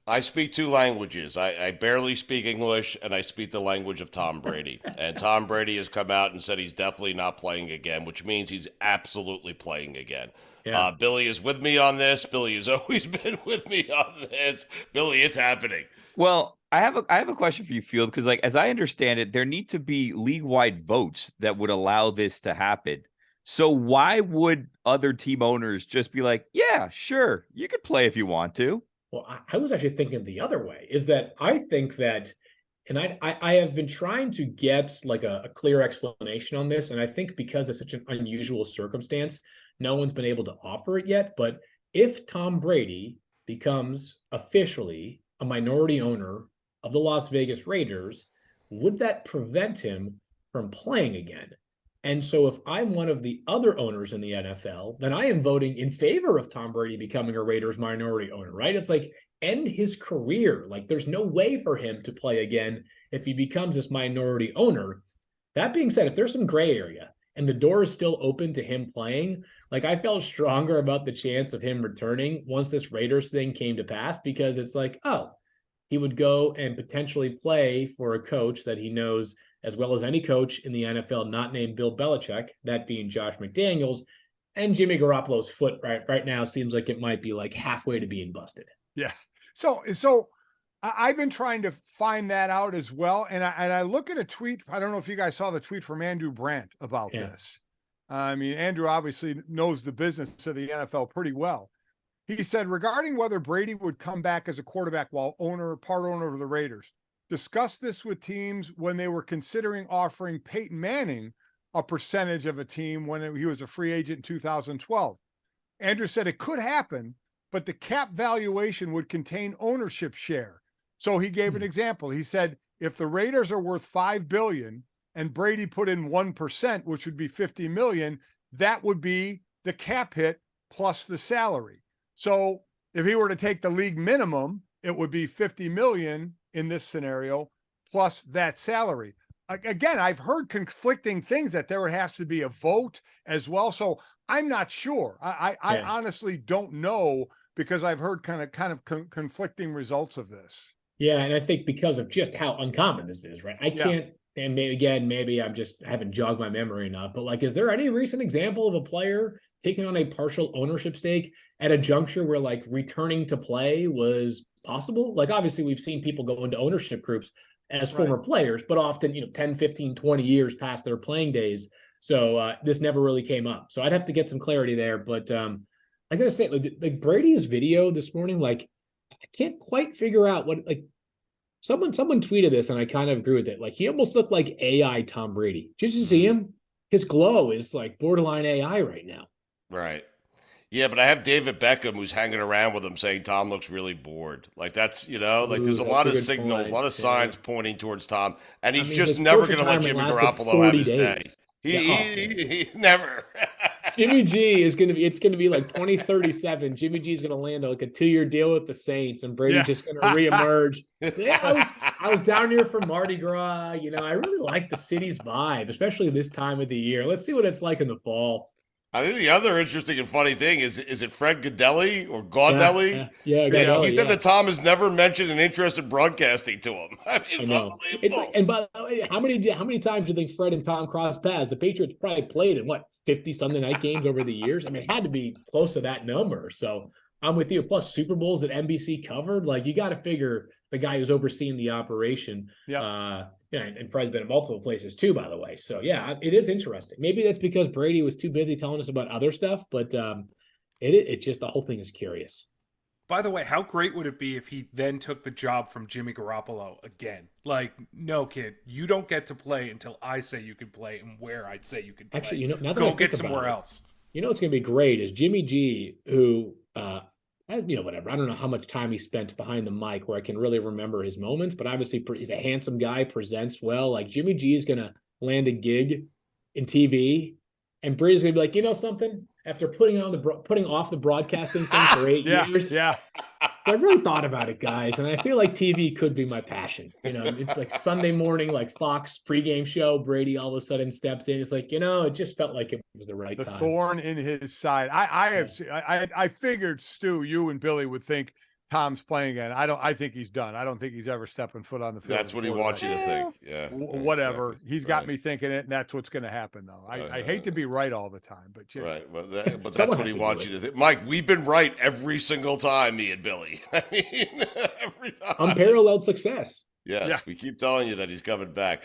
I speak two languages. I barely speak English, and I speak the language of Tom Brady. And Tom Brady has come out and said he's definitely not playing again, which means he's absolutely playing again. Yeah. Billy is with me on this. Billy has always been with me on this. Billy, it's happening. Well, I have a question for you, Field, because like as I understand it, there need to be league-wide votes that would allow this to happen. So why would other team owners just be like, yeah, sure, you could play if you want to? Well, I was actually thinking the other way is that I think that, and I have been trying to get like a clear explanation on this. And I think because it's such an unusual circumstance, no one's been able to offer it yet. But if Tom Brady becomes officially a minority owner of the Las Vegas Raiders, would that prevent him from playing again? And so if I'm one of the other owners in the NFL, then I am voting in favor of Tom Brady becoming a Raiders minority owner, right? It's like end his career. Like there's no way for him to play again if he becomes this minority owner. That being said, if there's some gray area and the door is still open to him playing, like I felt stronger about the chance of him returning once this Raiders thing came to pass because it's like, oh, he would go and potentially play for a coach that he knows as well as any coach in the NFL not named Bill Belichick, that being Josh McDaniels. And Jimmy Garoppolo's foot right now seems like it might be like halfway to being busted. Yeah. So I've been trying to find that out as well. And I look at a tweet. I don't know if you guys saw the tweet from Andrew Brandt about this. I mean, Andrew obviously knows the business of the NFL pretty well. He said, regarding whether Brady would come back as a quarterback while part owner of the Raiders, discussed this with teams when they were considering offering Peyton Manning a percentage of a team when he was a free agent in 2012. Andrew said it could happen, but the cap valuation would contain ownership share. So he gave an example. He said, if the Raiders are worth $5 billion and Brady put in 1%, which would be $50 million, that would be the cap hit plus the salary. So if he were to take the league minimum, it would be $50 million in this scenario, plus that salary. Again, I've heard conflicting things that there has to be a vote as well. So I'm not sure. I honestly don't know because I've heard kind of conflicting results of this. Yeah, and I think because of just how uncommon this is, right? I can't, and maybe I haven't jogged my memory enough, but like, is there any recent example of a player taking on a partial ownership stake at a juncture where like returning to play was possible? Like obviously we've seen people go into ownership groups as former players, but often, 10, 15, 20 years past their playing days. So this never really came up. So I'd have to get some clarity there. But I gotta say, like Brady's video this morning, like I can't quite figure out what like someone tweeted this and I kind of agree with it. Like he almost looked like AI Tom Brady. Did you see him? His glow is like borderline AI right now. Right. Yeah, but I have David Beckham who's hanging around with him saying Tom looks really bored. Like that's, like there's a That's lot a of good signals, a point. lot of Yeah. signs pointing towards Tom, and I he's mean, just his never first going to let retirement Jimmy lasted Garoppolo have 40 his day. days. He, Yeah. he never. Jimmy G is going to be, it's going to be like 2037. Jimmy G is going to land like a 2-year deal with the Saints and Brady's just going to reemerge. Yeah, I was down here for Mardi Gras. I really like the city's vibe, especially this time of the year. Let's see what it's like in the fall. I think the other interesting and funny thing is it Fred Gaudelli or Yeah, Gaudelli? He Godelli, said that Tom has never mentioned an interest in broadcasting to him. I mean, I it's know. It's like, unbelievable. and by the way, how many times do you think Fred and Tom crossed paths? The Patriots probably played in what 50 Sunday night games over the years. I mean, it had to be close to that number. So I'm with you. Plus Super Bowls that NBC covered. Like you got to figure the guy who's overseeing the operation. And Fred's been in multiple places too, by the way. So yeah, it is interesting. Maybe that's because Brady was too busy telling us about other stuff, but it just the whole thing is curious. By the way, how great would it be if he then took the job from Jimmy Garoppolo again? Like, no, kid, you don't get to play until I say you can play and where I say you can play. Actually, now that I go think get about somewhere it, else. What's going to be great is Jimmy G, who, whatever. I don't know how much time he spent behind the mic where I can really remember his moments, but obviously he's a handsome guy, presents well. Like Jimmy G is going to land a gig in TV, and Brady's going to be like, something? After putting off the broadcasting thing for 8 years, I really thought about it, guys, and I feel like TV could be my passion. It's like Sunday morning, like Fox pregame show. Brady all of a sudden steps in. It's like, it just felt like it was the right time. The thorn in his side. I figured, Stu, you and Billy would think Tom's playing again. I think he's done. I don't think he's ever stepping foot on the field. That's what he wants you to think. Yeah. Whatever. Exactly. He's got me thinking it, and that's what's going to happen, though. I hate to be right all the time, but Right. But that's Someone what has he to wants do you to think. Mike, we've been right every single time, me and Billy. I mean, every time. Unparalleled success. Yes, Yeah. we keep telling you that he's coming back.